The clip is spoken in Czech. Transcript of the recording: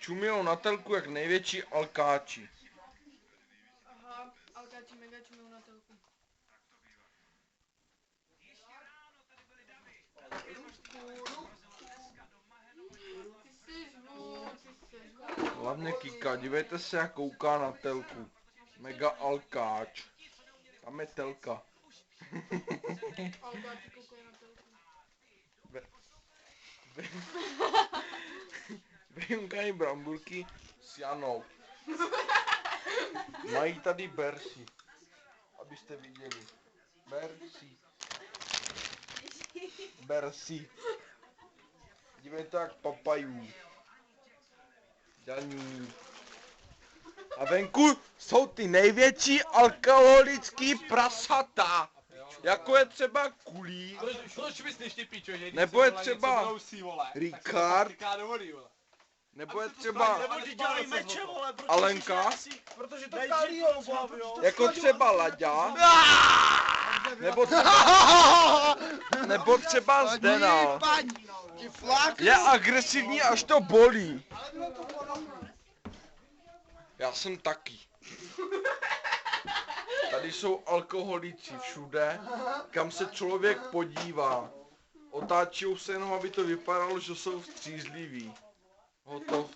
Čumilou na telku jak největší alkáči. Aha, alkáči mega čumilou na telku. Hlavně Kika, dívejte se jak kouká na telku. Mega alkáč. Tam je telka. Alkáči koukají na telku. Vyjunkají bramburky s Janou. Mají tady bersi. Abyste viděli. Bersi. Bersi. Dívejte jak papajú. Daní. A venku jsou ty největší alkoholický prasata. Jako je třeba Kulí. Proč myslíš ty pičo, že Nebo je třeba Ricard. Nebo je třeba Alenka. Protože to Kalího, Jako třeba Laďa. Nebo třeba Zdena. Je agresivní, až to bolí. Já jsem taky. Tady jsou alkoholici všude, kam se člověk podívá. Otáčí se jenom, aby to vypadalo, že jsou střízliví. Hotovo.